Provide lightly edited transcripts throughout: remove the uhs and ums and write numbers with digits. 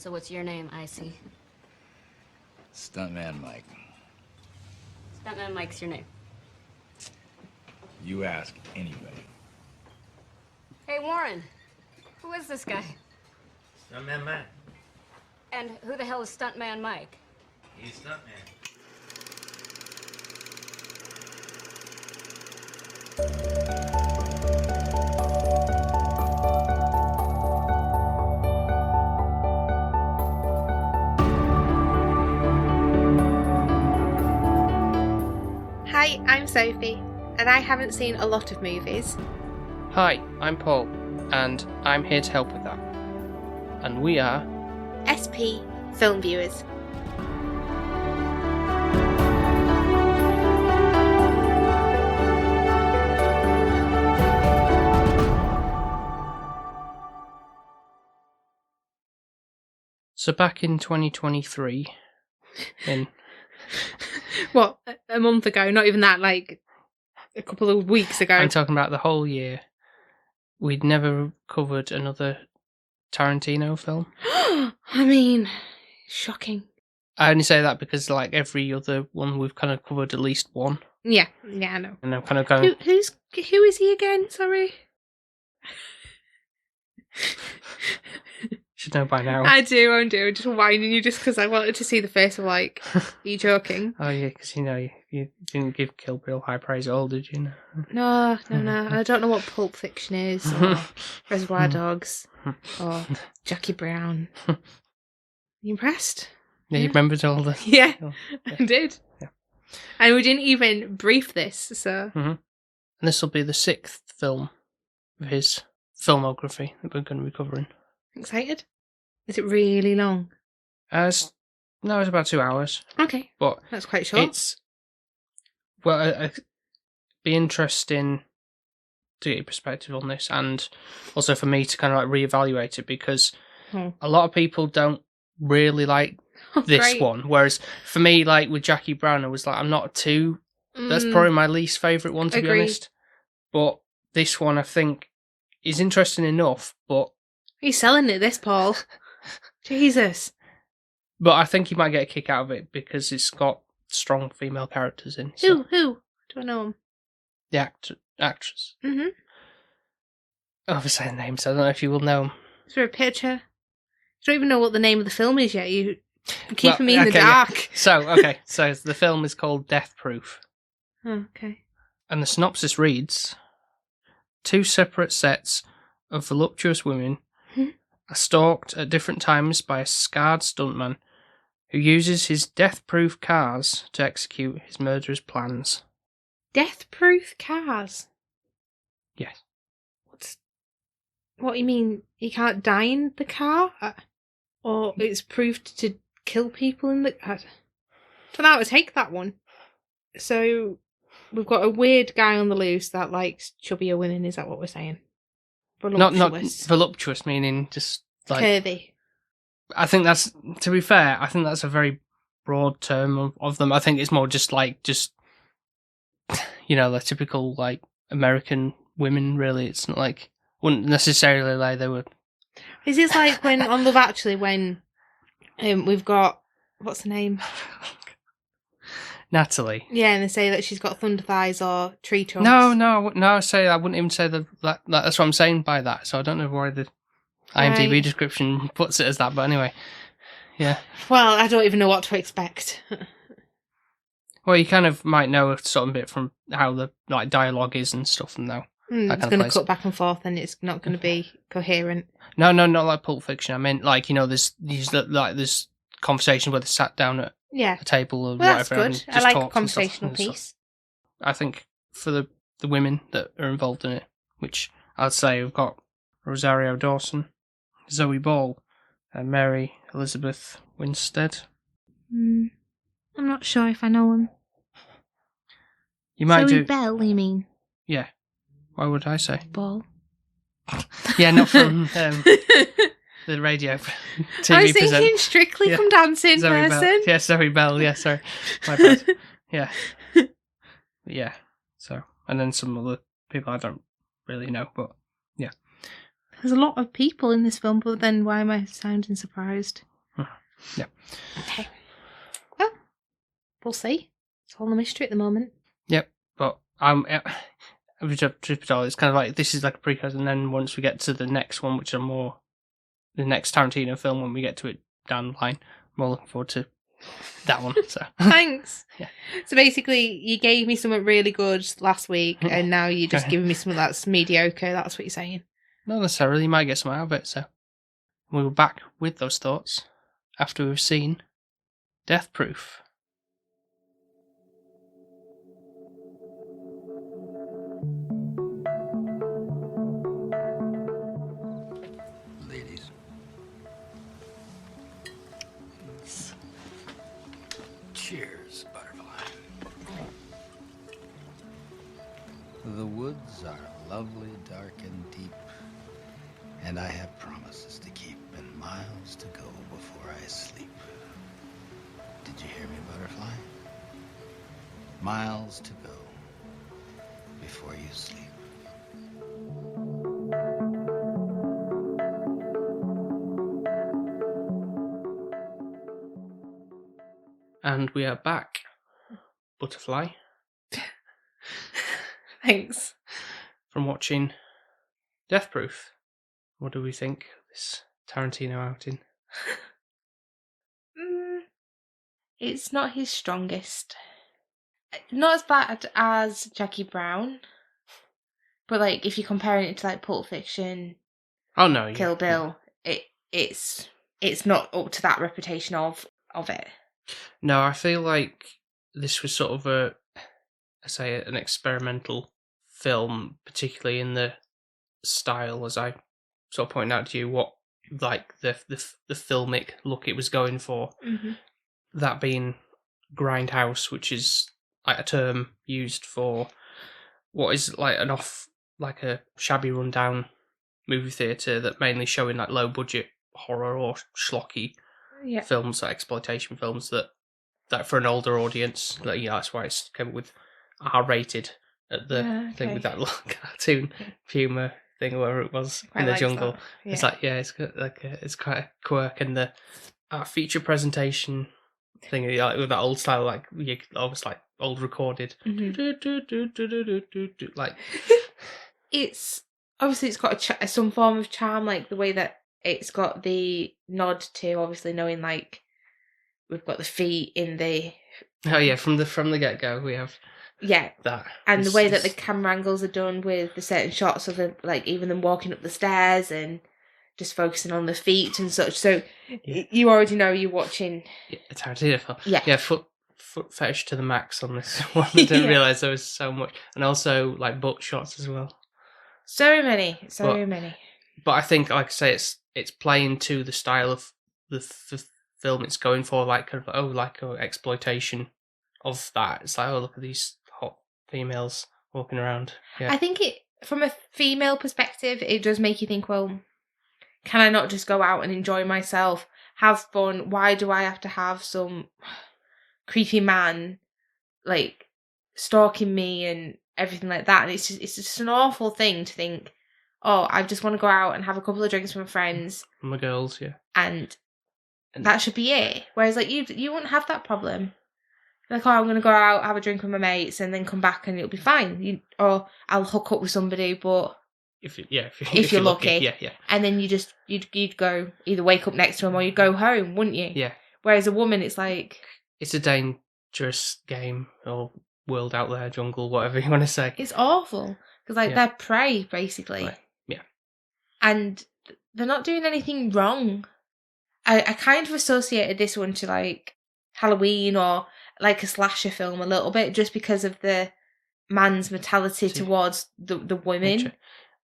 So what's your name, Icy? Stuntman Mike. Stuntman Mike's your name. You ask anybody. Hey, Warren. Who is this guy? Stuntman Mike. And who the hell is Stuntman Mike? He's Stuntman. Hi, I'm Sophie, and I haven't seen a lot of movies. Hi, I'm Paul, and I'm here to help with that. And we are SP Film Viewers. so back in 2023. In What, a month ago? Not even that, like a couple of weeks ago. I'm talking about the whole year. We'd never covered another Tarantino film. I mean, shocking. I only say that because, like, every other one we've kind of covered at least one, Yeah, I know. and I'm kind of going. Who is he again? Sorry. Should know by now. I do. I'm just whining you just because I wanted to see the face of like, are you joking? Oh yeah, because you didn't give Kill Bill high praise at all, did you? No. I don't know what Pulp Fiction is, or Reservoir Dogs, or Jackie Brown. You impressed? Yeah, you remembered all the. Yeah, Oh, yeah. I did. Yeah. And we didn't even brief this, so. And this will be the 6th film of his filmography that we're going to be covering. Excited? Is it really long? No, it's about 2 hours. Okay, But that's quite short. it's be interesting to get your perspective on this, and also for me to kind of like reevaluate it, because a lot of people don't really like this Great. one, whereas for me, like with Jackie Brown, I was like, I'm not too. That's probably my least favourite one, to be Agreed. honest. But this one, I think, is interesting enough. But He's selling it, this Paul. Jesus. I think you might get a kick out of it because it's got strong female characters in. So. Who? Do I know him? The actress. Mm-hmm. Oh, I'm saying names. I don't know if you will know them. Is there a picture? You don't even know what the name of the film is yet. You're keeping me in the okay, yeah. dark. So the film is called Death Proof. Oh, okay. And the synopsis reads: 2 separate sets of voluptuous women are stalked at different times by a scarred stuntman who uses his death-proof cars to execute his murderous plans. Death-proof cars? Yes. What do you mean? You can't die in the car? Or it's proved to kill people in the... I don't know how to take that one. So, we've got a weird guy on the loose that likes chubbier women, is that what we're saying? Not Voluptuous. voluptuous, meaning just like... Curvy. I think that's, to be fair, I think that's a very broad term of them. I think it's more just the typical, like, American women, really. It's not like, wouldn't necessarily like they were... Is this like when, on Love Actually, when we've got, what's her name? Natalie. Yeah, and they say that she's got thunder thighs or tree trunks. No, I wouldn't even say that. That's what I'm saying by that. So I don't know why the IMDb Right. description puts it as that. But anyway, yeah. Well, I don't even know what to expect. Well, you kind of might know some bit from how the like dialogue is and stuff, and now It's kind of going to place. cut back and forth, and it's not going to be coherent. No, not like Pulp Fiction. I meant like there's there's conversations where they sat down at Yeah. a table or Well, that's whatever. good. and I just like a talked and stuff conversational and stuff. piece. I think for the women that are involved in it, which I'd say we've got Rosario Dawson, Zoe Ball, and Mary Elizabeth Winstead. I'm not sure if I know him. You might Zoe do. Bell, you mean? Yeah. Why would I say? Ball. Yeah, not from the radio TV I was thinking present. Strictly Yeah. Come Dancing Zoe person. Bell. Yeah, Zoe Bell. Yeah, sorry. My bad. Yeah. Yeah. So, and then some other people I don't really know, but yeah. There's a lot of people in this film, but then why am I sounding surprised? Yeah. Okay. Well, we'll see. It's all a mystery at the moment. Yep. But it's kind of like this is like a precursor, and then once we get to the next one, which are more the next Tarantino film, when we get to it down the line, I'm more looking forward to that one. So Thanks. Yeah. So basically, you gave me something really good last week, and now you're just giving me something that's mediocre. That's what you're saying. not necessarily, you might get some out of it. So we'll be back with those thoughts after we've seen Death Proof. Ladies. Cheers, Butterfly. The woods are lovely, dark, and deep, and I have promises to keep and miles to go before I sleep. Did you hear me, Butterfly? Miles to go before you sleep. And we are back, Butterfly, Thanks. from watching Death Proof. What do we think of this Tarantino outing? It's not his strongest. Not as bad as Jackie Brown, but like if you're comparing it to like Pulp Fiction, Oh no, yeah, Kill Bill, it's not up to that reputation of it. No, I feel like this was sort of an experimental film, particularly in the style, as I sort of pointed out to you, what like the filmic look it was going for. Mm-hmm. That being grindhouse, which is like a term used for what is like a shabby rundown movie theatre that mainly showing like low budget horror or schlocky films, like exploitation films that for an older audience. Like, yeah, that's why it's came up with R-rated at the thing with that little cartoon Puma thing, wherever it was in the jungle. Yeah. It's like, yeah, it's got like it's quite a quirk, and the feature presentation thing, like with that old style, like almost like old recorded, like It's obviously it's got some form of charm, like the way that it's got the nod to obviously knowing like we've got the feet in the from the get go we have that, and the way that the camera angles are done with the certain shots of the like even them walking up the stairs and just focusing on the feet and such. So you already know you're watching a Tarantino film. Yeah, foot fetish to the max on this one. I didn't realise there was so much, and also like butt shots as well. So many. But I think, like I say, it's playing to the style of the film it's going for, like kind of like a exploitation of that. It's like, oh, look at these hot females walking around. Yeah, I think it from a female perspective, it does make you think, well, can I not just go out and enjoy myself, have fun? Why do I have to have some creepy man like stalking me and everything like that? And it's just an awful thing to think, oh, I just want to go out and have a couple of drinks with my friends. My girls, yeah. And that should be it. Whereas like you wouldn't have that problem. Like, oh, I'm going to go out, have a drink with my mates and then come back and it'll be fine. Or I'll hook up with somebody, but if you're lucky. Yeah. And then you'd go either wake up next to him or you'd go home, wouldn't you? Yeah. Whereas a woman, it's like it's a dangerous game or world out there, jungle, whatever you want to say. It's awful because they're prey basically. Right. Yeah. And they're not doing anything wrong. I kind of associated this one to like Halloween or like a slasher film a little bit, just because of the man's mentality towards the women.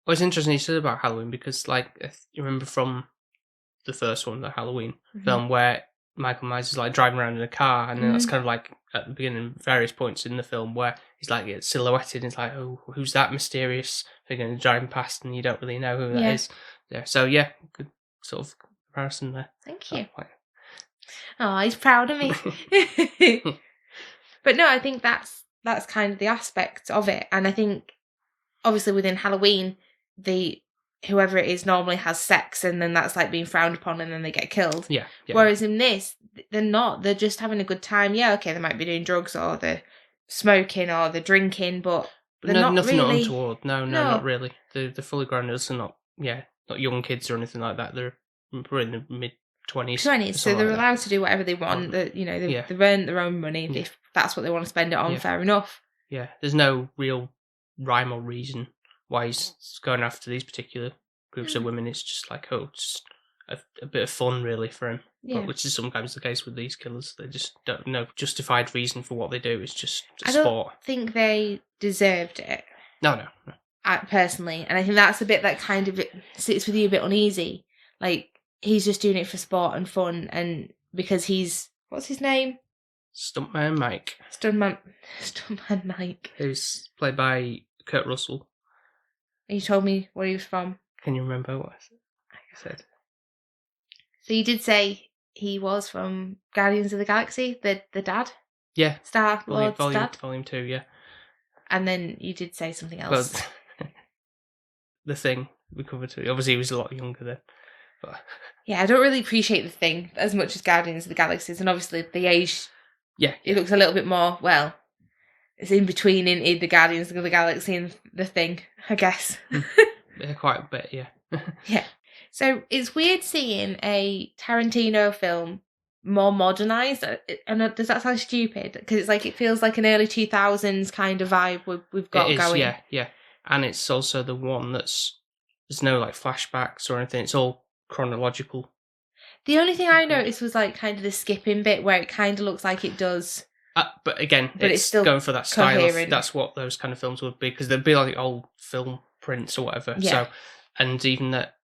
Well, it's interesting you said about Halloween because, like, you remember from the first one, the Halloween film, where Michael Myers is like driving around in a car, and then that's kind of like at the beginning, various points in the film where he's like it's silhouetted, and it's like, oh, who's that mysterious figure driving past, and you don't really know who that is. Yeah, so yeah, good sort of comparison there. Thank you. Oh, he's proud of me. But no, I think that's kind of the aspect of it, and I think obviously within Halloween, whoever it is normally has sex, and then that's like being frowned upon, and then they get killed. Yeah. Whereas in this, they're not. They're just having a good time. Yeah, okay, they might be doing drugs or they're smoking or they're drinking, but they're not nothing really... untoward. No, not really. They're fully grown ups and not young kids or anything like that. They're in the mid-20s. So they're allowed to do whatever they want. They've earned their own money. If that's what they want to spend it on, fair enough. Yeah, there's no real rhyme or reason why he's going after these particular groups of women. It's just like, just a bit of fun, really, for him. Yeah. Which is sometimes the case with these killers. They just don't know justified reason for what they do. It's just a sport. I don't think they deserved it. No. Personally, and I think that's a bit that kind of sits with you a bit uneasy. Like, he's just doing it for sport and fun, and because he's... What's his name? Stuntman Mike. Stuntman Mike. Who's played by Kurt Russell. You told me where he was from. Can you remember what I said? So you did say he was from Guardians of the Galaxy, the dad? Yeah. Star-Lord's dad? Volume 2, yeah. And then you did say something else. Well, the Thing we covered too. Obviously, he was a lot younger then. But... Yeah, I don't really appreciate The Thing as much as Guardians of the Galaxies, and obviously the age... Yeah. It looks a little bit more, well, it's in between in the Guardians of the Galaxy and The Thing, I guess. Yeah, quite a bit, yeah. Yeah. So it's weird seeing a Tarantino film more modernised. And does that sound stupid? Because it's like, it feels like an early 2000s kind of vibe we've got going. Yeah. And it's also the one there's no like flashbacks or anything. It's all chronological. The only thing I noticed was like kind of the skipping bit where it kind of looks like it does. But again, it's still going for that style. coherent. That's what those kind of films would be, because they'd be like old film prints or whatever. Yeah. So, and even that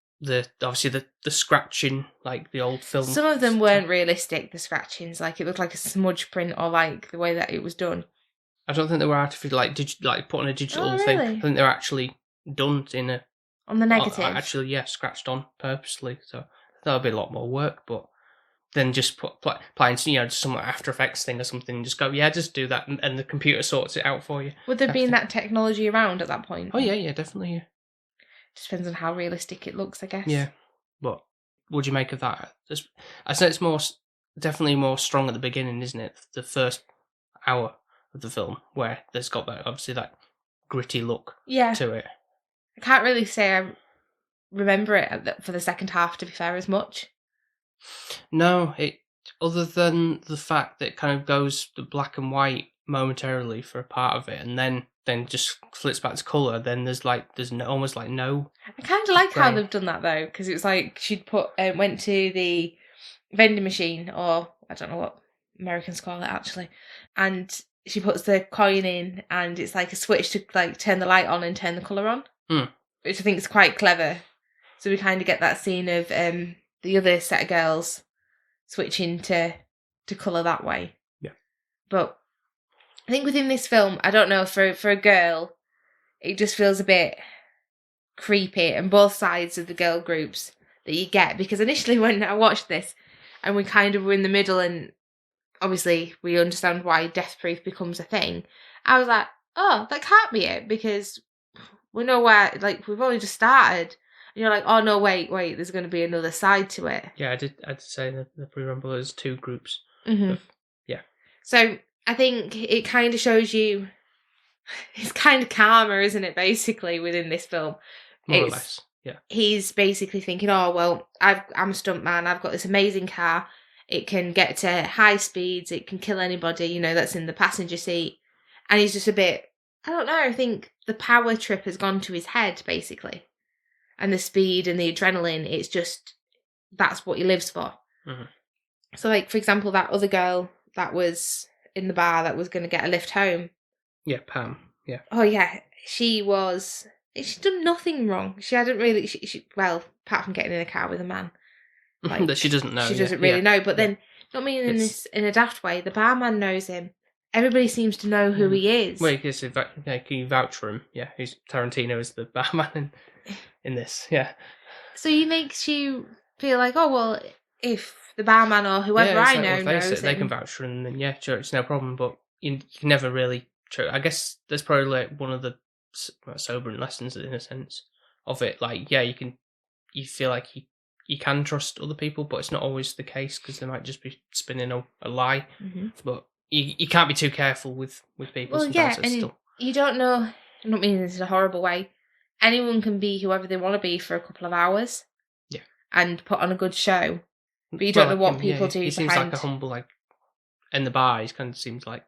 obviously the scratching, like the old film. Some of them weren't realistic. The scratchings, like it looked like a smudge print, or like the way that it was done. I don't think they were artificial, like put on a digital thing. Really? I think they were actually done On the negative. Actually, yeah, scratched on purposely. So that would be a lot more work, but then just applying some After Effects thing or something, and just go, just do that, and the computer sorts it out for you. Would there been that technology around at that point? Oh yeah, definitely. Yeah. Just depends on how realistic it looks, I guess. Yeah, but what do you make of that? I say it's definitely more strong at the beginning, isn't it? The first hour of the film, where there's got that obviously that gritty look to it. I can't really say I remember it for the second half, to be fair, as much. No, other than the fact that it kind of goes to black and white momentarily for a part of it, and then just flips back to colour. Then there's almost like no. I kind of like how they've done that though, because it was like she'd went to the vending machine, or I don't know what Americans call it actually, and she puts the coin in, and it's like a switch to like turn the light on and turn the colour on, which I think is quite clever. So we kind of get that scene of the other set of girls switching to colour that way. Yeah. But I think within this film, I don't know, for a girl, it just feels a bit creepy, and both sides of the girl groups that you get. Because initially when I watched this, and we kind of were in the middle, and obviously we understand why Death Proof becomes a thing, I was like, oh, that can't be it, because we know where, like, we've only just started. And you're like, oh no, wait, there's going to be another side to it. Yeah, I'd say that the pre-rumble is two groups. Mm-hmm. Yeah. So I think it kind of shows you, it's kind of karma, isn't it, basically, within this film. More or less, yeah. He's basically thinking, oh, well, I'm a stuntman, I've got this amazing car, it can get to high speeds, it can kill anybody, that's in the passenger seat. And he's just a bit, I don't know, I think the power trip has gone to his head, basically. And the speed and the adrenaline, it's just, that's what he lives for. Mm-hmm. So, like, for example, that other girl that was in the bar that was going to get a lift home. Yeah, Pam, yeah. Oh, yeah, she'd done nothing wrong. She hadn't really, well, apart from getting in a car with a man. Like, that she doesn't know. She doesn't really know, but then, not mean in a daft way, the barman knows him. Everybody seems to know who he is. Well, can you vouch for him? Yeah, Tarantino is the barman in this, yeah. So he makes you feel like, oh, well, if the barman or whoever I know knows him. They can vouch for him, then yeah, sure, it's no problem, but you can never really... I guess that's probably like one of the sobering lessons, in a sense, of it. Like, yeah, you feel like you can trust other people, but it's not always the case because they might just be spinning a lie. Mm-hmm. But you can't be too careful with people. Well, sometimes yeah, it's and still... you don't know. I'm not meaning this in a horrible way. Anyone can be whoever they want to be for a couple of hours. Yeah. And put on a good show. But you don't know what people do He seems behind. like a humble, like, in the bar, he kind of seems like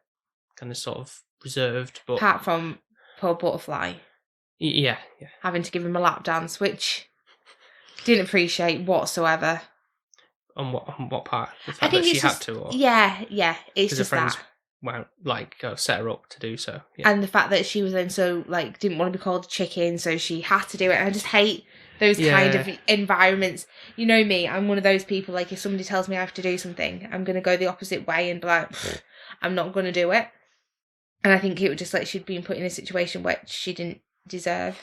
kind of sort of reserved, but Apart from poor Butterfly yeah. having to give him a lap dance, which didn't appreciate whatsoever. On what part? The I fact think that she it's had just, to, or yeah, it's 'cause just her friends that. won't like set her up to do so. Yeah. And the fact that she was then so like didn't want to be called a chicken, so she had to do it. And I just hate those kind of environments. You know me, I'm one of those people, like if somebody tells me I have to do something, I'm going to go the opposite way and be like, I'm not going to do it. And I think it was just like she'd been put in a situation where she didn't deserve.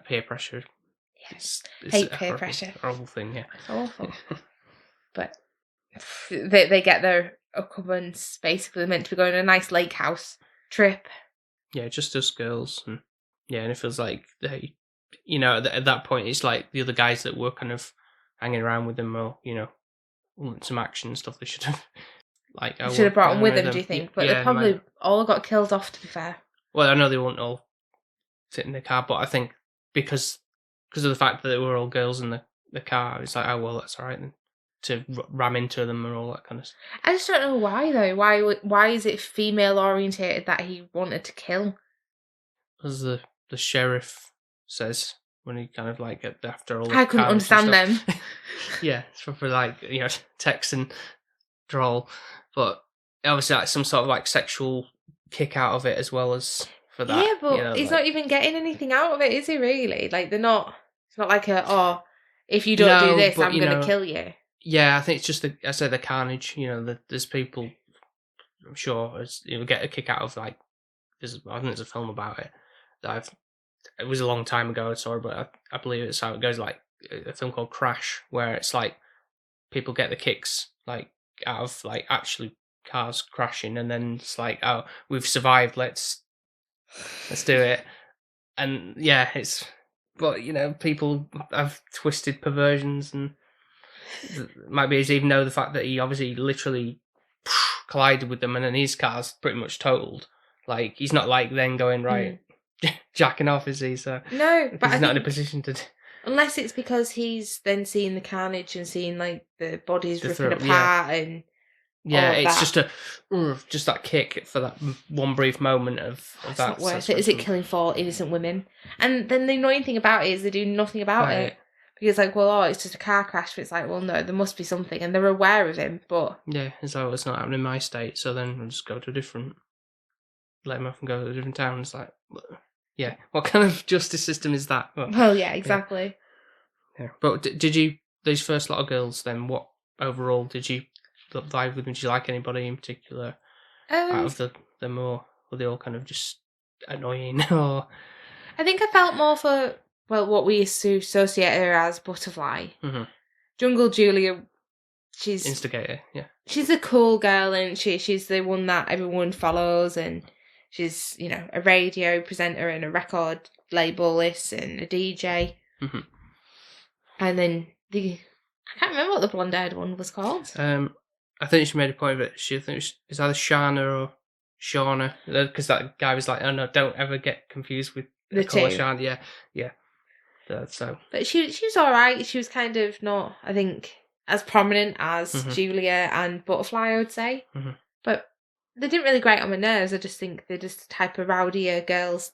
Peer pressure. Yeah. It's Hate a peer horrible, pressure. horrible thing, yeah. It's awful. But they get their occupants, basically. They're meant to be going on a nice lake house trip. Yeah, just us girls. And it feels like, they, at that point, it's like the other guys that were kind of hanging around with them or, want some action stuff they should have. Like, Should have brought them with them, do you think? But they probably all got killed off, to be fair. Well, I know they won't all fit in the car, but I think because of the fact that they were all girls in the car, it's like, oh, well, that's all right then. To ram into them and all that kind of stuff. I just don't know why, though. Why is it female-orientated that he wanted to kill? As the sheriff says when he kind of like after all the I couldn't cars and understand stuff. them. Yeah, it's probably like, Texan drawl. But obviously like some sort of like sexual kick out of it as well as for that. Yeah, but he's not even getting anything out of it, is he really? Like, it's not like if you don't do this, I'm going to kill you. Yeah, I think it's just the carnage, there's people, I'm sure, get a kick out of, like, I think there's a film about it that it was a long time ago I saw it, but I believe it's how it goes, like a film called Crash, where it's like people get the kicks, like, out of, like, actually cars crashing, and then it's like, oh, we've survived, let's do it. And yeah, but people have twisted perversions, and might be even know the fact that he obviously literally collided with them, and then his car's pretty much totaled. Like, he's not like then going right jacking off, is he? So no, but he's not in a position to. Unless it's because he's then seeing the carnage and seeing like the bodies ripping apart and it's that. Just that kick for that one brief moment of it's that. Not worth it. Is it killing 4 innocent women? And then the annoying thing about it is they do nothing about it. Because like, well, it's just a car crash. But it's like, well, no, there must be something, and they're aware of him, but it's like, it's not happening in my state, so then we'll just go to a different. Let him off and go to a different town. It's like, what kind of justice system is that? Well, yeah, exactly. Yeah. But did you, these first lot of girls, then what overall did you vibe with them? Did you like anybody in particular out of them, or were they all kind of just annoying? Or I think I felt more for what we used to associate her as, Butterfly. Mm-hmm. Jungle Julia, she's instigator. Yeah, she's a cool girl, and she's the one that everyone follows, and she's a radio presenter and a record labelist and a DJ. Mm-hmm. And then I can't remember what the blonde-haired one was called. I think she made a point of it. She thinks it's either Shana or Shauna, because that guy was like, "Oh no, don't ever get confused with the two." Shana. Yeah. So, but she was all right. She was kind of not, I think, as prominent as Julia and Butterfly, I would say. Mm-hmm. But they didn't really grate on my nerves. I just think they're just the type of rowdier girls.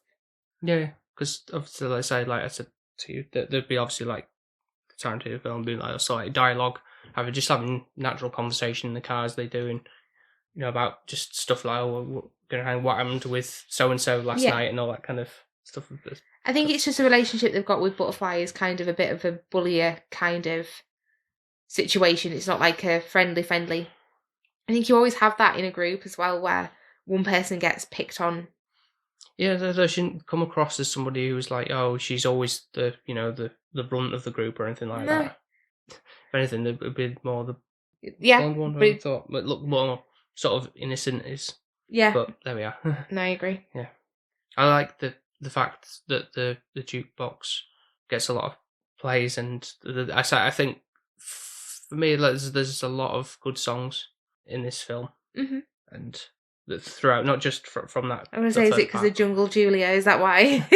Yeah, because obviously, like I said to you, that there'd be obviously like Tarantino film being like dialogue, having natural conversation in the cars they do, and about just stuff like, oh, what happened with so and so last night, and all that kind of stuff. I think it's just a relationship they've got with Butterfly is kind of a bit of a bullier kind of situation. It's not like a friendly. I think you always have that in a group as well, where one person gets picked on. Yeah, they shouldn't come across as somebody who's like, oh, she's always the the brunt of the group or anything like that. If anything, it would be more the blonde one. I thought, but look more sort of innocent is. Yeah, but there we are. No, I agree. Yeah, I like the fact that the jukebox gets a lot of plays, and I think for me there's a lot of good songs in this film, Mm-hmm. and throughout, not just from that. I'm going to the say, is first it because part. of Jungle Julia? Is that why?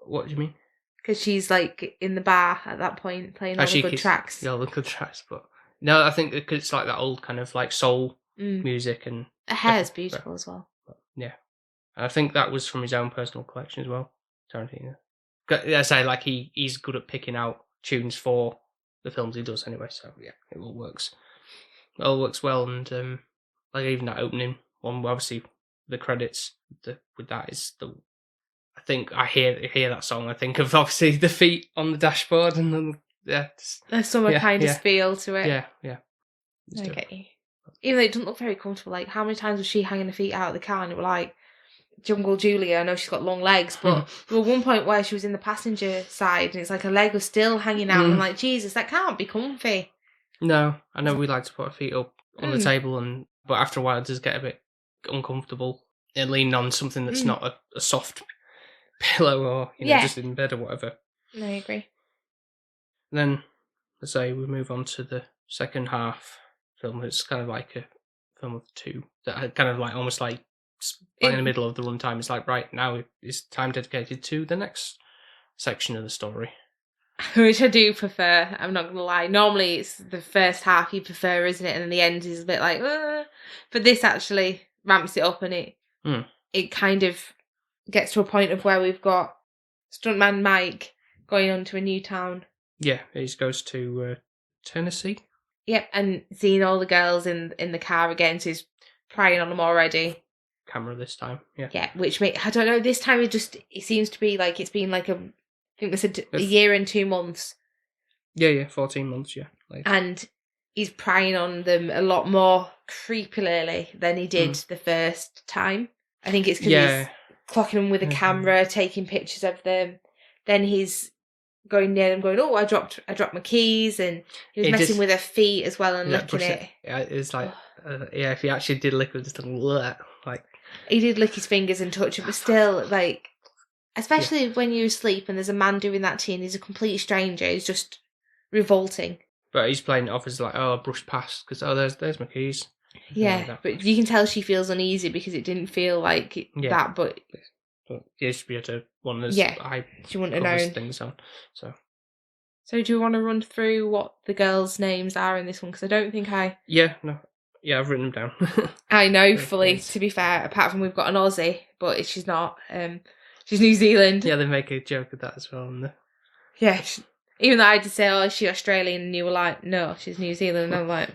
What do you mean? Because she's like in the bar at that point playing all the good tracks. Yeah, all the good tracks, but no, I think because it's like that old kind of like soul music, and Her hair's beautiful as well. yeah, I think that was from his own personal collection as well, Tarantino. I say, like, he's good at picking out tunes for the films he does anyway, so yeah, it all works. It all works well, and like even that opening one, obviously the credits with that is the. I think I hear that song. I think of obviously the feet on the dashboard, and then There's summer kind of feel to it. Yeah. Okay. Even though it doesn't look very comfortable, like how many times was she hanging her feet out of the car and it were like Jungle Julia, I know she's got long legs, but there was one point where she was in the passenger side and it's like her leg was still hanging out and I'm like, Jesus, that can't be comfy. No, I know we like to put our feet up on the table, but after a while it does get a bit uncomfortable and leaning on something that's not a soft pillow or just in bed or whatever. No, I agree. Then, let's say we move on to the second half film. It's kind of like a film of two that kind of like almost like in the middle of the runtime. It's like, right, now is time dedicated to the next section of the story. Which I do prefer, I'm not going to lie. Normally it's the first half you prefer, isn't it? And then the end is a bit like, but this actually ramps it up and it kind of gets to a point of where we've got stuntman Mike going on to a new town. Yeah, he goes to Tennessee. Yep, and seeing all the girls in the car again, so he's prying on them already. Camera this time, yeah. Yeah, which I don't know, this time it seems to be like it's been like I think they said a year and 2 months. Yeah, 14 months, yeah. Later. And he's prying on them a lot more creepily than he did the first time. I think it's because he's clocking them with a camera, taking pictures of them. Then he's going near them going, I dropped my keys, and he was messing with her feet as well and licking it. Yeah, it's like, if he actually did lick with just like... He did lick his fingers and touch it, but still, like, especially when you're asleep and there's a man doing that to you and he's a complete stranger, it's just revolting. But he's playing it off as like, I brushed past, because, there's my keys. Yeah, but you can tell she feels uneasy because it didn't feel like that, but yeah, she should be able to one of those she wouldn't have known things on. So do you want to run through what the girls' names are in this one? Because I don't think I've written them down. I know fully, to be fair, apart from we've got an Aussie, but she's not. She's New Zealand. Yeah, they make a joke of that as well. Yeah, even though I did say, is she Australian? And you were like, no, she's New Zealand. And I'm like,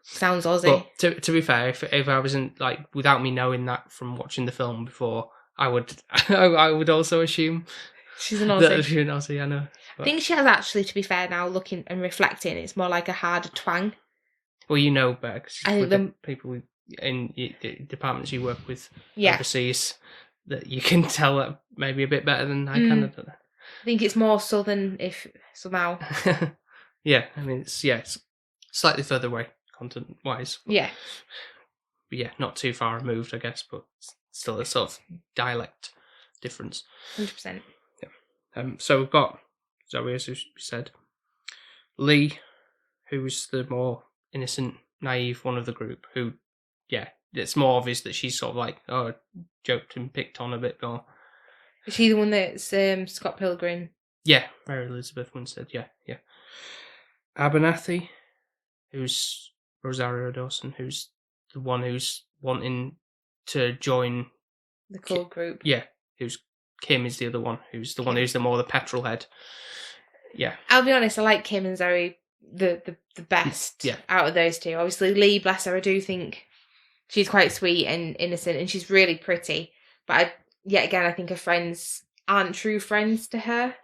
sounds Aussie. But to be fair, if I wasn't, like, without me knowing that from watching the film before, I would also assume she's an Aussie. That she's an Aussie, I know. But I think she has actually, to be fair, now looking and reflecting, it's more like a harder twang. Well, you know better, because with the people in the departments you work with overseas, that you can tell that maybe a bit better than I can. I think it's more southern, if somehow. Yeah, I mean, it's slightly further away, content-wise. Yeah. But yeah, not too far removed, I guess, but still a sort of dialect difference. 100%. Yeah. So we've got Zoe, as we said, Lee, who's the more innocent, naive one of the group, who, it's more obvious that she's sort of like, joked and picked on a bit more. Is she the one that's Scott Pilgrim? Yeah, Mary Elizabeth Winstead, yeah. Abernathy, who's Rosario Dawson, who's the one who's wanting to join the cool group. Yeah, who's Kim is the other one, who's the one who's the more the petrol head. Yeah. I'll be honest, I like Kim and Zoe the best out of those two. Obviously, Lee, bless her, I do think she's quite sweet and innocent, and she's really pretty. But I think her friends aren't true friends to her.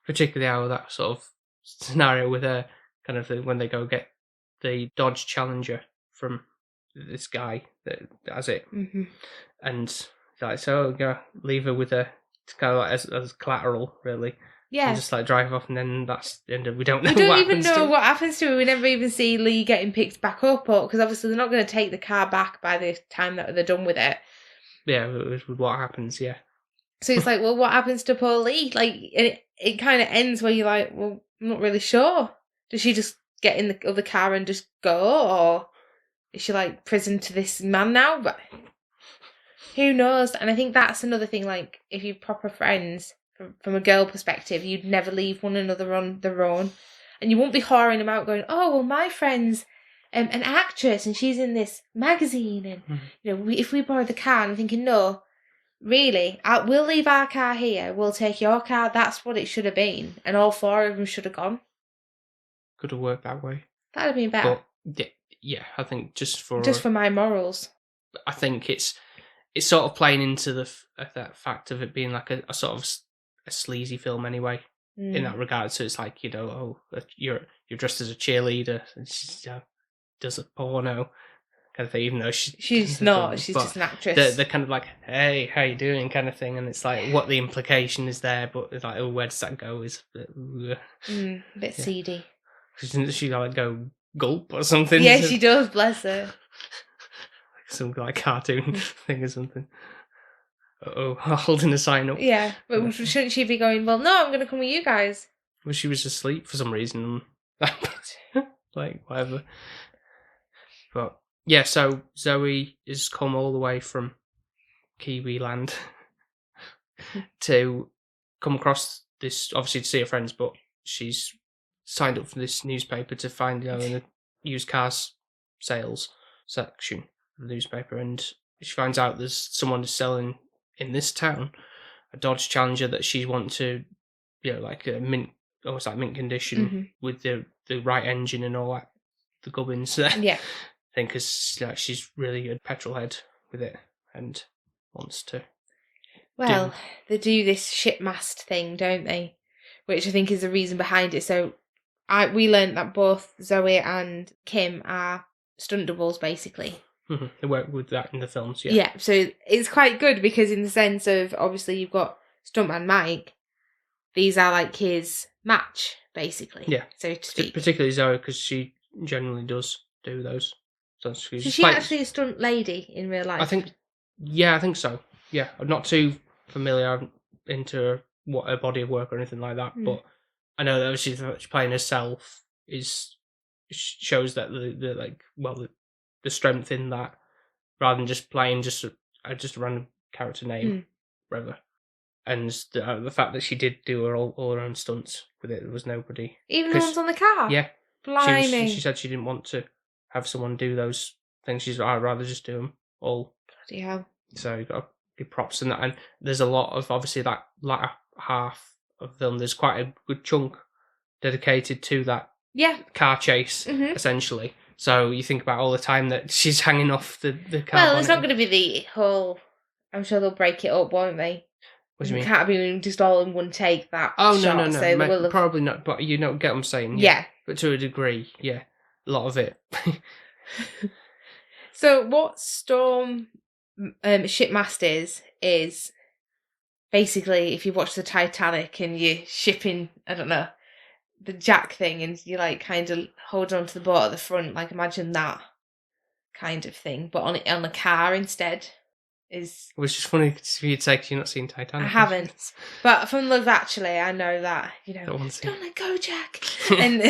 Particularly how that sort of scenario with her, kind of when they go get the Dodge Challenger from this guy that has it, and like, so leave her with her, kind of like as collateral, really. Yeah, and just like drive off, and then that's the end of. We don't know. We don't even know what happens to her. We never even see Lee getting picked back up, because obviously they're not going to take the car back by the time that they're done with it. Yeah, with what happens, yeah. So it's like, well, what happens to poor Lee? Like, and it kind of ends where you're like, well, I'm not really sure. Does she just get in the other car and just go, or is she like prison to this man now? But who knows? And I think that's another thing. Like, if you're proper friends, from a girl perspective, you'd never leave one another on their own, and you won't be whoring them out, going, "Oh, well, my friend's an actress, and she's in this magazine, and if we borrow the car," and I'm thinking, no. Really, we'll leave our car here. We'll take your car. That's what it should have been, and all 4 of them should have gone. Could have worked that way. That'd have been better. But yeah, I think just for my morals. I think it's sort of playing into that fact of it being like a sort of a sleazy film anyway. In that regard, so it's like, you're dressed as a cheerleader, and she does a porno kind of thing, even though she's not. She's just an actress. They're kind of like, hey, how you doing, kind of thing, and it's like what the implication is there, but it's like, oh, where does that go? Is a bit seedy. Doesn't she like go gulp or something? Yeah, she does. Bless her. Some like cartoon thing or something. Holding a sign up. Yeah, but shouldn't she be going, well, no, I'm going to come with you guys? Well, she was asleep for some reason. Like, whatever. But, yeah, so Zoe has come all the way from Kiwi land to come across this, obviously to see her friends, but she's signed up for this newspaper to find, in the used cars sales section of the newspaper, and she finds out there's someone who's selling in this town a Dodge Challenger that she wants to, like a mint, almost like mint condition with the right engine and all that, the gubbins there. Yeah. I think because she's really a petrol head with it and wants to. Well, they do this shipmast thing, don't they? Which I think is the reason behind it. So we learned that both Zoe and Kim are stunt doubles, basically. They work with that in the films, yeah. Yeah, so it's quite good because in the sense of, obviously, you've got Stuntman Mike. These are like his match, basically. Yeah. So to speak. Particularly Zoe, because she generally does do those. So she's actually a stunt lady in real life? I think so. Yeah, I'm not too familiar. I'm into what her body of work or anything like that, but I know that she's playing herself shows that the strength in that, rather than just playing just a random character name, whatever. And the fact that she did do all her own stunts with it, there was nobody. Even the ones on the car? Yeah. Blimey. She said she didn't want to have someone do those things. I'd rather just do them all. Bloody hell. So you've got to give props in that. And there's a lot of, obviously, that latter half of the film, there's quite a good chunk dedicated to that car chase, essentially. So you think about all the time that she's hanging off the car. Well, it's not going to be the whole... I'm sure they'll break it up, won't they? What do you mean? It can't be just all in one take, that Oh, shot, no. So probably not, but you know, get what I'm saying. Yeah. But to a degree, yeah. A lot of it. So what Storm Shipmasters is basically, if you watch the Titanic and you're shipping, I don't know, the jack thing, and you like kind of hold on to the boat at the front, like imagine that kind of thing, but on a car instead. Which is funny for you to say, because you've not seen Titanic. I haven't, but from Love Actually, I know that, don't let go, Jack, and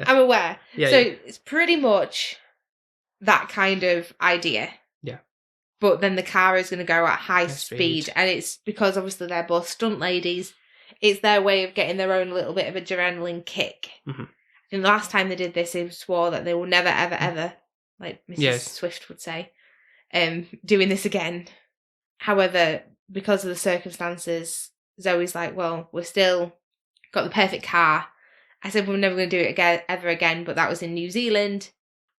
I'm aware. Yeah, so it's pretty much that kind of idea. Yeah. But then the car is going to go at high speed, and it's because obviously they're both stunt ladies. It's their way of getting their own little bit of adrenaline kick. Mm-hmm. And the last time they did this, they swore that they will never, ever, ever, like Mrs. Swift would say, doing this again. However, because of the circumstances, Zoe's like, well, we've still got the perfect car. I said we're never going to do it ever again, but that was in New Zealand.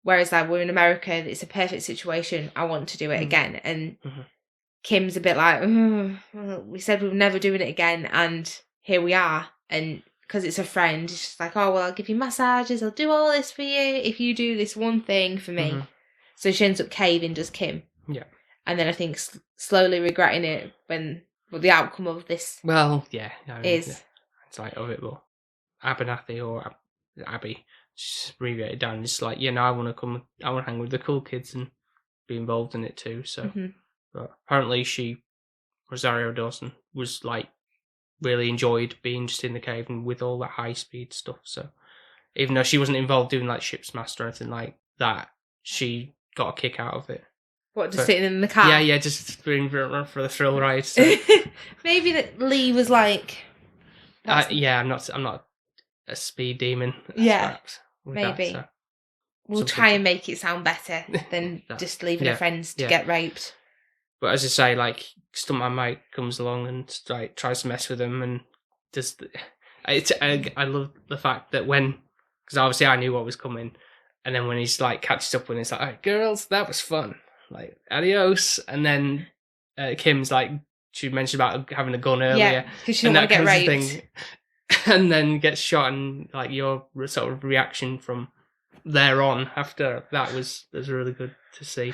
Whereas like we're in America, it's a perfect situation. I want to do it again. And Kim's a bit like, well, we said we were never doing it again, and here we are. And because it's a friend, it's just like, oh, well, I'll give you massages, I'll do all this for you if you do this one thing for me. So she ends up caving, does Kim. Yeah. And then I think slowly regretting it when the outcome of this is. It's like, of it, but Abernathy or Abby, just abbreviate it down. It's like, I want to hang with the cool kids and be involved in it too. So, but apparently she Rosario Dawson was like really enjoyed being just in the cave and with all that high speed stuff. So even though she wasn't involved doing like ship's master or anything like that, she got a kick out of it. What, just But- sitting in the car? Yeah, just being for the thrill ride. So. Maybe that Lee was like, Yeah, I'm not a speed demon. Yeah, perhaps, with maybe. so. we'll something try to- and make it sound better than That- just leaving yeah, her friends to yeah. get raped. But as I say, like Stuntman Mike comes along and like tries to mess with him, and just I love the fact that because obviously I knew what was coming, and then when he's like catches up with, it's like, all right, girls, that was fun, like adios, and then Kim's like she mentioned about having a gun earlier, Yeah, because she didn't want to get kind of raped. thing, and then gets shot, and like your sort of reaction from there on after that was really good to see.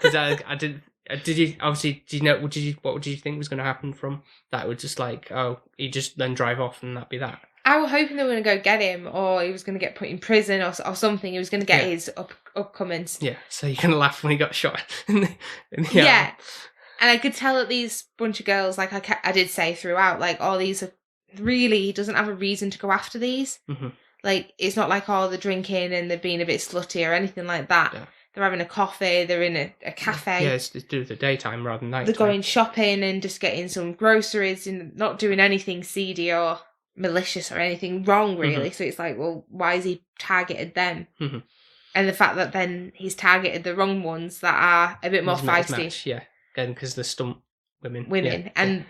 Because I did you obviously what did you think was going to happen from that? Would just like, oh, he just then drive off and that'd be that. I was hoping they were going to go get him, or he was going to get put in prison, or something. He was going to get Yeah. his upcomings. Yeah, so you're gonna laugh when he got shot. in the Yeah. arm. And I could tell that these bunch of girls, like I did say throughout, like all these are really, he doesn't have a reason to go after these. Mhm. Like, it's not like, oh, they're drinking and they're being a bit slutty or anything like that. Yeah. They're having a coffee, they're in a cafe. Yeah, it's to do with the daytime rather than night. They're going shopping and just getting some groceries and not doing anything seedy or malicious or anything wrong, really. So it's like, well, why has he targeted them? Mhm. And the fact that then he's targeted the wrong ones that are a bit more feisty Yeah, again because the stunt women. women. Yeah, And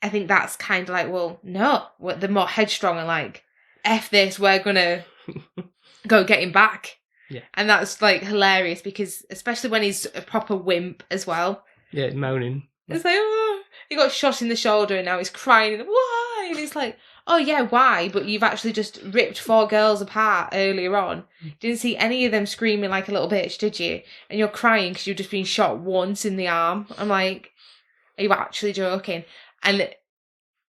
I think that's kind of like, well, no, they're more headstrong and like, F this, we're going to go get him back. Yeah. And that's like hilarious because especially when he's a proper wimp as well. yeah, moaning. It's like, oh, he got shot in the shoulder and now he's crying. And, why? And it's like, oh yeah, why? But you've actually just ripped 4 girls apart earlier on. Didn't see any of them screaming like a little bitch, did you? And you're crying because you've just been shot once in the arm. I'm like, are you actually joking? And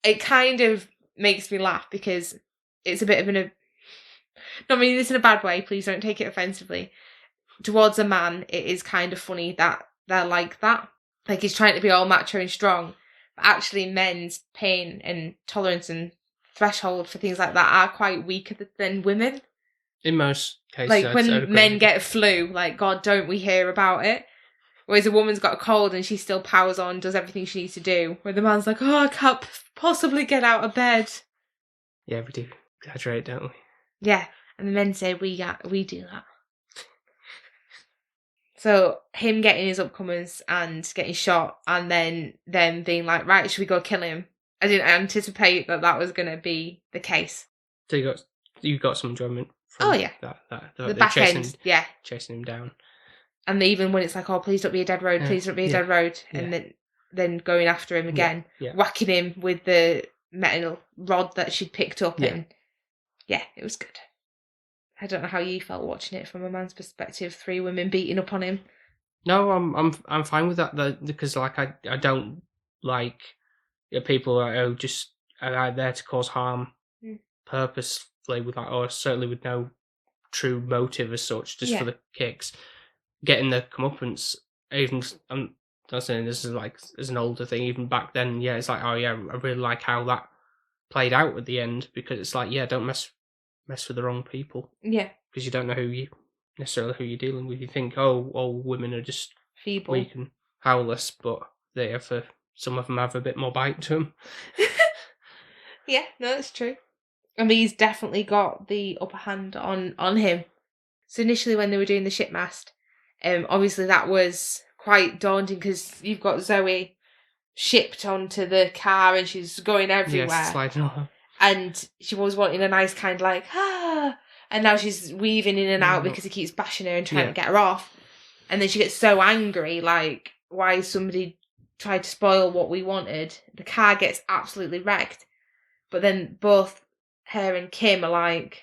it kind of makes me laugh because it's a bit of not meaning this in a bad way, please don't take it offensively. Towards a man, it is kind of funny that they're like that. Like he's trying to be all macho and strong. But actually men's pain and tolerance and threshold for things like that are quite weaker than women. In most cases, Like I'd when agree. men get a flu, like, God, don't we hear about it? Whereas a woman's got a cold and she still powers on, does everything she needs to do. Where the man's like, oh, I can't possibly get out of bed. Yeah, we do exaggerate, don't we? Yeah, and the men say we do that. So him getting his upcomers and getting shot, and then them being like, right, should we go kill him? I didn't anticipate that was going to be the case. So you got some enjoyment from Oh, yeah. that The back end, yeah. chasing him down. And even when it's like, oh, please don't be a dead road, please don't be a Yeah. dead road, and then going after him again, Yeah. whacking him with the metal rod that she'd picked up, Yeah. and yeah, it was good. I don't know how you felt watching it from a man's perspective. 3 women beating up on him. No, I'm fine with that though, because like I don't like people who just are there to cause harm purposefully with like, or certainly with no true motive as such, just for the kicks. Getting the comeuppance, even I'm not saying this is like as an older thing, even back then, yeah, it's like, oh yeah, I really like how that played out at the end, because it's like, yeah, don't mess with the wrong people, Yeah, because you don't know who you're dealing with. You think, oh, all women are just feeble. weak and powerless, but some of them have a bit more bite to them. Yeah, no, that's true. I mean, he's definitely got the upper hand on him. So initially when they were doing the shipmast, obviously that was quite daunting because you've got Zoe shipped onto the car and she's going everywhere. Yeah, sliding on. And she was wanting a nice kind of like, and now she's weaving in and out Yeah. because he keeps bashing her and trying Yeah. to get her off. And then she gets so angry, like, why somebody tried to spoil what we wanted. The car gets absolutely wrecked. But then both her and Kim are like,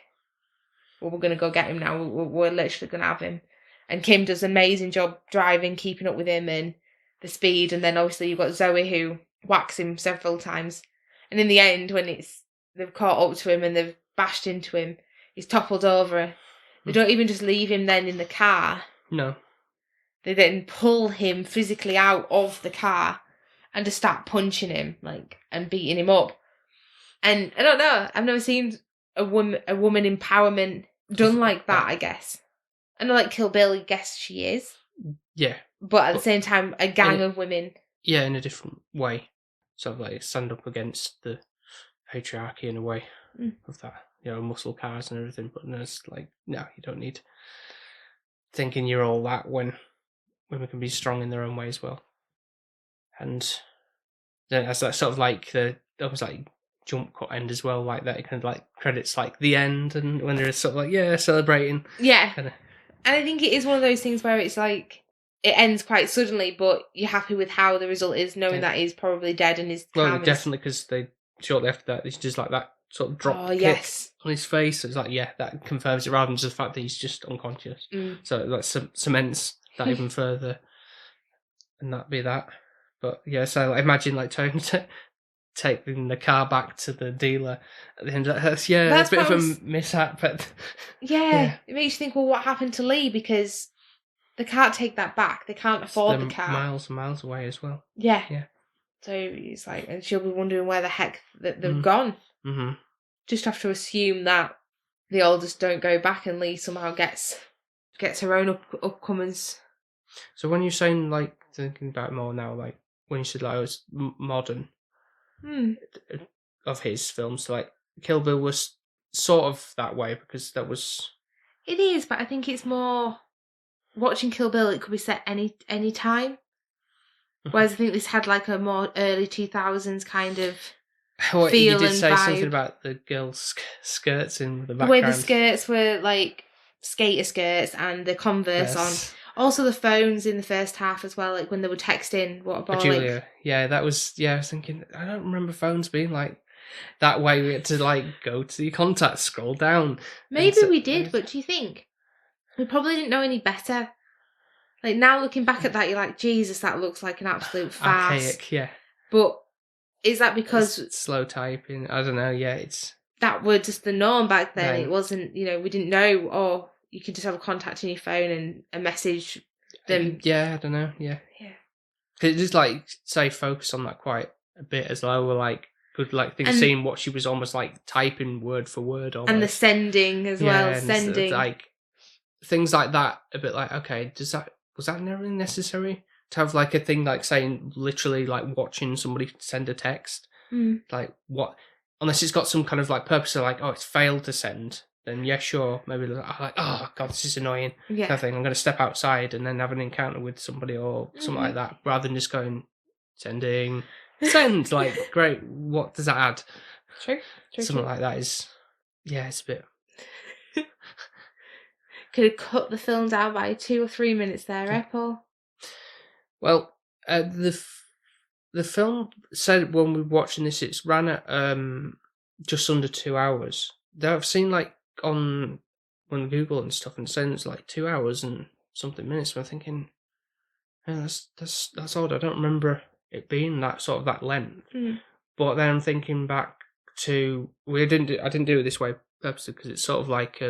well, we're going to go get him now. We're literally going to have him. And Kim does an amazing job driving, keeping up with him and the speed. And then obviously you've got Zoe who whacks him several times. And in the end, when they've caught up to him and they've bashed into him, he's toppled over. They don't even just leave him then in the car. No. They then pull him physically out of the car and just start punching him, like, and beating him up. And I don't know, I've never seen a woman empowerment done like that, I guess. I know, like, Kill Bill, I guess she is. Yeah. But at the same time, a gang of women. Yeah, in a different way. Sort of like stand up against the patriarchy in a way of that. You know, muscle cars and everything. But it's like, no, you don't need thinking you're all that when women can be strong in their own way as well. And then as that sort of like that was like jump cut end as well, like that. It kind of like credits like the end, and when they're sort of like celebrating. Yeah, Kinda. And I think it is one of those things where it's like it ends quite suddenly, but you're happy with how the result is, knowing that he's probably dead and his well, definitely because they shortly after that, it's just like that sort of drop kick on his face. So it's like that confirms it rather than just the fact that he's just unconscious. So that cements that even further, and that be that. But yeah, so I imagine like Tony taking the car back to the dealer at the end of that. That's a bit of a mishap. But it makes you think, well, what happened to Lee? Because they can't take that back. They can't afford the car. Miles and miles away as well. Yeah. Yeah. So it's like, and she'll be wondering where the heck they've gone. Mm-hmm. Just have to assume that they all just don't go back, and Lee somehow gets her own upcomers. So when you're saying, like, thinking about it more now, like when you said like it was modern of his films, so, like Kill Bill was sort of that way because that was. It is, but I think it's more watching Kill Bill. It could be set any time. Whereas I think this had like a more early 2000s kind of feel and vibe. You did say something about the girls' skirts in the background. The way the skirts were like skater skirts and the Converse on. Also the phones in the first half as well, like when they were texting. What about Julia? Like, yeah, that was. Yeah, I was thinking. I don't remember phones being like that way. We had to like go to the contacts, scroll down. Maybe we did, but do you think we probably didn't know any better? Like now looking back at that, you're like, Jesus, that looks like an absolute farce. Archaic, yeah. But is that because it's slow typing? I don't know. Yeah, it's that were just the norm back then. Right. It wasn't, we didn't know. Or you could just have a contact in your phone and a message them. Yeah, I don't know. Yeah. Cause it just like say focus on that quite a bit as well. We're like good like things seeing what she was almost like typing word for word, almost. And the sending as well. Sending like things like that. A bit like was that never necessary to have like a thing like saying literally like watching somebody send a text? Like what? Unless it's got some kind of like purpose of like, oh, it's failed to send. Then yeah, sure, maybe like, oh god, this is annoying. Yeah. Kind of thing. I'm going to step outside and then have an encounter with somebody or something like that, rather than just going send. Like, great. What does that add? True. Something like that is, it's a bit. Could have cut the film down by 2 or 3 minutes there, Paul? Well, the film said when we were watching this, it's ran at just under 2 hours. Though I've seen like on Google and stuff, and saying it's like 2 hours and something minutes. So I'm thinking, that's odd. I don't remember it being that sort of that length. But then I'm thinking back to I didn't do it this way purposely because it's sort of like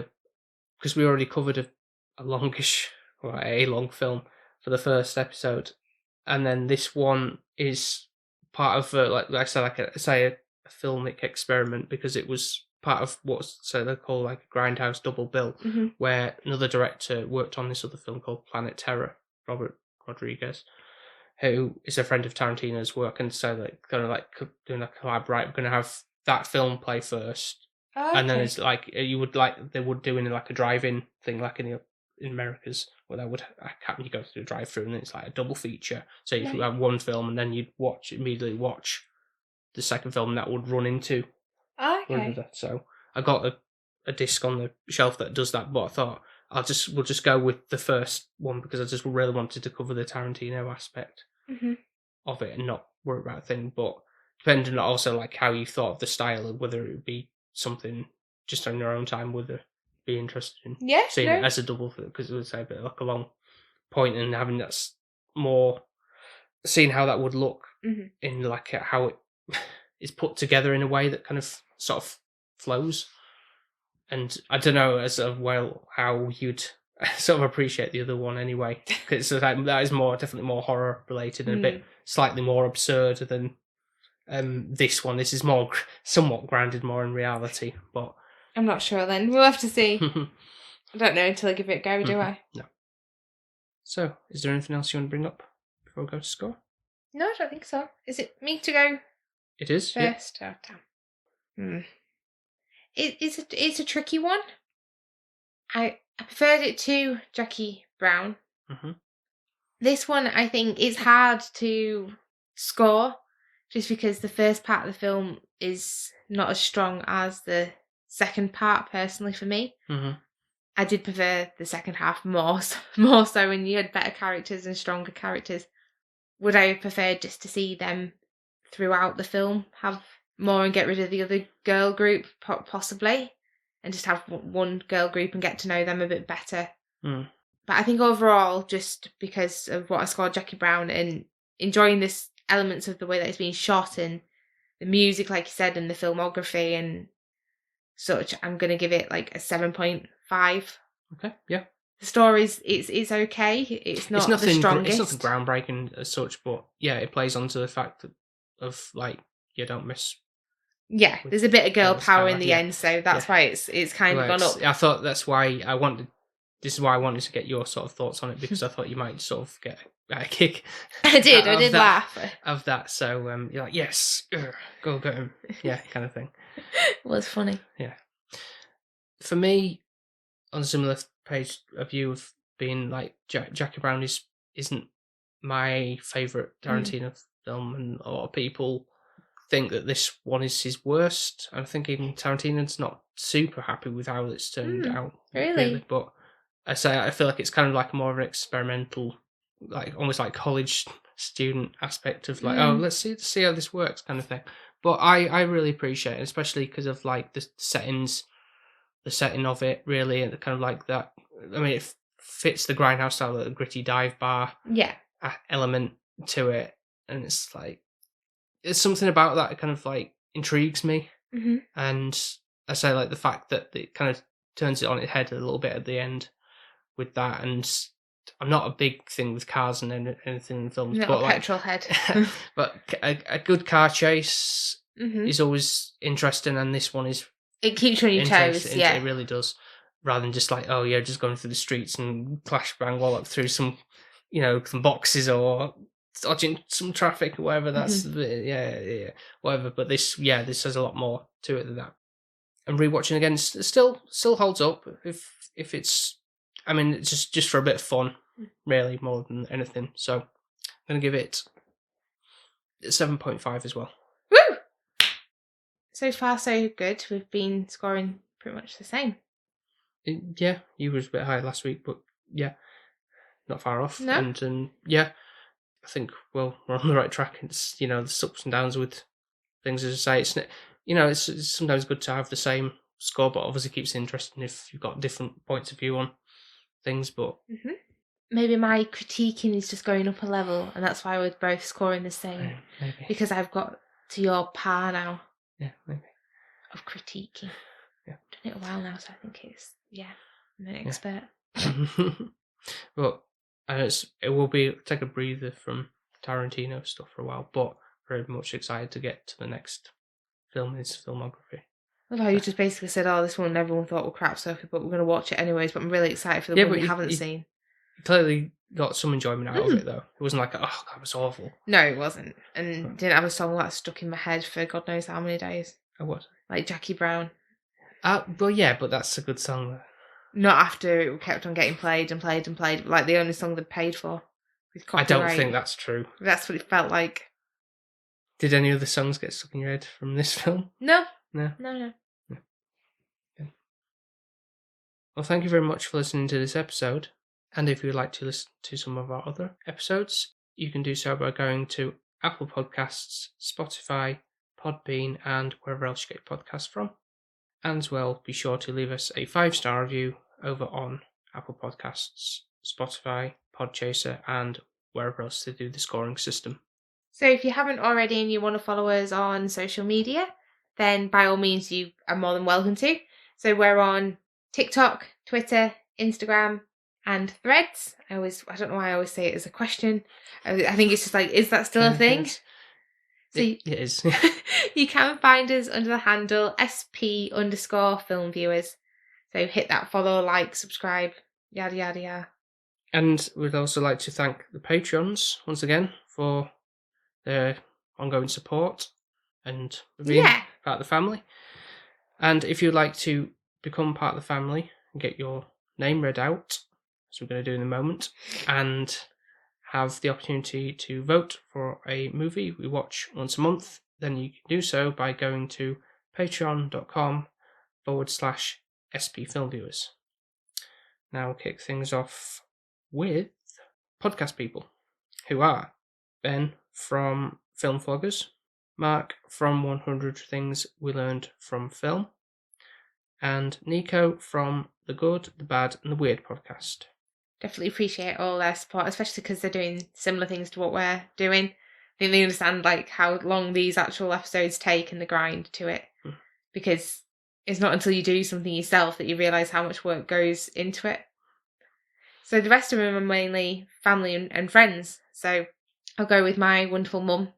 because we already covered a longish or a long film for the first episode, and then this one is part of like I said, like a filmic experiment because it was part of what's they call like a Grindhouse double bill, where another director worked on this other film called Planet Terror, Robert Rodriguez, who is a friend of Tarantino's work, and so like kind of like doing a collab. Right, we're going to have that film play first. Okay. And then it's like they would do in like a drive-in thing, like in Americas, where they would happen to go through a drive-through, and it's like a double feature. So if you have one film, and then you'd immediately watch the second film, and that would run into. Okay. So I got a disc on the shelf that does that, but I thought we'll just go with the first one because I just really wanted to cover the Tarantino aspect of it and not worry about a thing. But depending on also like how you thought of the style, and whether it would be something just on your own time, whether be interested in seeing it as a double, because it would say a bit like a long point and having that's more seeing how that would look in like how it is put together in a way that kind of sort of flows. And I don't know as well how you'd sort of appreciate the other one anyway. Because that is definitely more horror related and a bit slightly more absurd than this one. This is more somewhat grounded more in reality, but I'm not sure then. We'll have to see. I don't know until I give it a go, do I? No. So, is there anything else you want to bring up before we go to score? No, I don't think so. Is it me to go It is. Yeah. first? Oh, damn. It's a tricky one. I preferred it to Jackie Brown. Mm-hmm. This one, I think, is hard to score just because the first part of the film is not as strong as the second part, personally, for me. Mm-hmm. I did prefer the second half more so when you had better characters and stronger characters. Would I have preferred just to see them throughout the film have more and get rid of the other girl group, possibly, and just have one girl group and get to know them a bit better? But I think overall, just because of what I scored Jackie Brown and enjoying this elements of the way that it's being shot and the music, like you said, and the filmography and such, I'm going to give it like a 7.5. Okay, yeah. The story's it's okay. It's not nothing, the strongest. It's nothing groundbreaking as such, but yeah, it plays onto the fact of like you don't miss. Yeah, there's a bit of girl power in the yeah. end, so that's why it's kind of gone up. I thought that's why I wanted. This is why I wanted to get your sort of thoughts on it, because I thought you might sort of get a kick. I did laugh of that. So you're like, yes, go get him, yeah, kind of thing. It was funny. Yeah. For me, on a similar page of view of being like Jackie Brown isn't my favourite Tarantino film, and a lot of people think that this one is his worst. I think even Tarantino's not super happy with how it's turned out. Really? But I feel like it's kind of like more of an experimental, like almost like college student aspect of like, oh, let's see how this works kind of thing. But I really appreciate it, especially because of like the setting of it, really, and kind of like that. I mean, it fits the Grindhouse style, the gritty dive bar element to it, and it's like there's something about that kind of like intrigues me. And I say like the fact that it kind of turns it on its head a little bit at the end with that. And I'm not a big thing with cars and anything in films, not but a like petrol head. but a good car chase is always interesting, and this one is. It keeps you on your toes, yeah. It really does. Rather than just like, oh yeah, just going through the streets and clash bang wallop through some boxes or dodging some traffic or whatever. That's yeah, whatever. But this has a lot more to it than that. And rewatching again, still holds up. If it's, I mean, it's just for a bit of fun, really, more than anything. So I'm gonna give it 7.5 as well. Woo! So far, so good. We've been scoring pretty much the same. Yeah, you was a bit higher last week, but yeah, not far off. No. And yeah, I think we're on the right track. It's the ups and downs with things, as I say. It's sometimes good to have the same score, but obviously keeps it interesting if you've got different points of view on things. But maybe my critiquing is just going up a level, and that's why we're both scoring the same. Maybe because I've got to your par now. Yeah, maybe of critiquing. Yeah, I've done it a while now, so I think I'm an expert. Well, it will be take a breather from Tarantino stuff for a while, but very much excited to get to the next film, his filmography. Well, you just basically said, "Oh, this one everyone thought was crap, so but we're going to watch it anyways." But I'm really excited for the one we haven't seen. You clearly got some enjoyment out of it, though. It wasn't like, oh, that was awful. No, it wasn't, and didn't have a song that stuck in my head for God knows how many days. Oh, what? Like Jackie Brown. Well, yeah, but that's a good song, though. Not after it kept on getting played and played and played, like the only song they paid for. With copyright. I don't think that's true. That's what it felt like. Did any other songs get stuck in your head from this film? No. No. Okay. Well, thank you very much for listening to this episode. And if you'd like to listen to some of our other episodes, you can do so by going to Apple Podcasts, Spotify, Podbean, and wherever else you get your podcasts from. And as well, be sure to leave us a 5-star review over on Apple Podcasts, Spotify, Podchaser, and wherever else they do the scoring system. So if you haven't already and you want to follow us on social media, then by all means you are more than welcome to. So we're on TikTok, Twitter, Instagram, and Threads. I don't know why I always say it as a question. I think it's just like, is that still a thing? So It is. you can find us under the handle SP_filmviewers. So hit that follow, like, subscribe, yada yada yada. And we'd also like to thank the Patreons once again for their ongoing support and being part of the family. And if you'd like to become part of the family and get your name read out, as we're going to do in a moment, and have the opportunity to vote for a movie we watch once a month, then you can do so by going to patreon.com/SPFilmViewers. Now we'll kick things off with podcast people, who are Ben from Film Vloggers, Mark from 100 Things We Learned from Film, and Nico from The Good, The Bad and The Weird podcast. Definitely appreciate all their support, especially because they're doing similar things to what we're doing. I think they understand like how long these actual episodes take and the grind to it, because it's not until you do something yourself that you realise how much work goes into it. So the rest of them are mainly family and friends. So I'll go with my wonderful mum.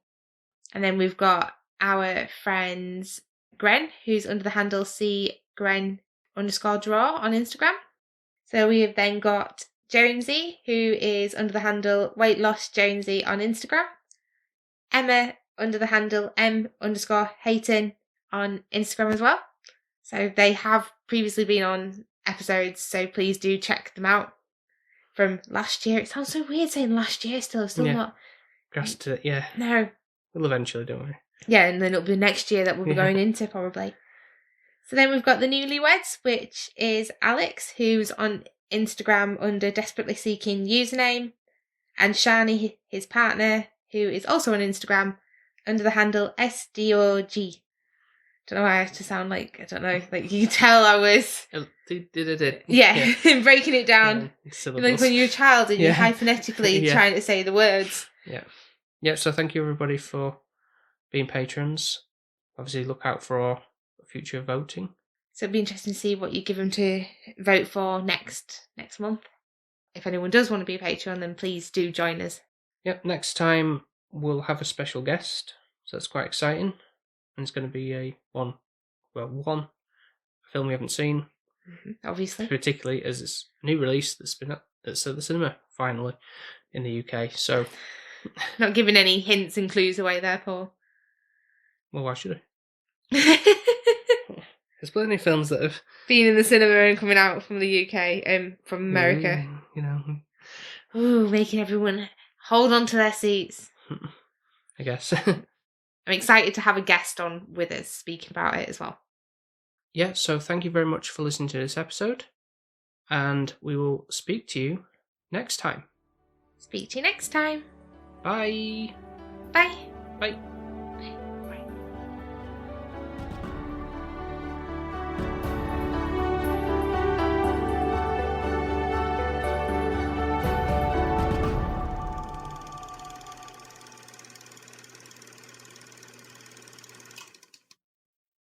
And then we've got our friends Gren, who's under the handle cgren_draw on Instagram. So we have then got Jonesy, who is under the handle Weight Loss Jonesy on Instagram. Emma under the handle M_Hayton on Instagram as well. So they have previously been on episodes, so please do check them out from last year. It sounds so weird saying last year still not. Grasped it, yeah. No. We'll eventually, don't we? Yeah, and then it'll be next year that we'll be going into probably. So then we've got the newlyweds, which is Alex, who's on Instagram under Desperately Seeking username, and Shani, his partner, who is also on Instagram under the handle SDOG. Don't know why I have to sound like, I don't know, like you can tell I was... Yeah, breaking it down. Like when you're a child and you're hyphenetically trying to say the words. Yeah, so thank you everybody for being patrons. Obviously look out for our future voting. So it'd be interesting to see what you give them to vote for next month. If anyone does want to be a patron, then please do join us. Yep, next time we'll have a special guest, so that's quite exciting. And it's going to be one film we haven't seen. Obviously. Particularly as it's a new release that's been at the cinema, finally, in the UK, so... Not giving any hints and clues away there, Paul. Well, why should I? There's plenty of films that have been in the cinema and coming out from the UK, from America. You know. Ooh, making everyone hold on to their seats. I guess. I'm excited to have a guest on with us speaking about it as well. Yeah, so thank you very much for listening to this episode. And we will speak to you next time. Speak to you next time. Bye. Bye. Bye.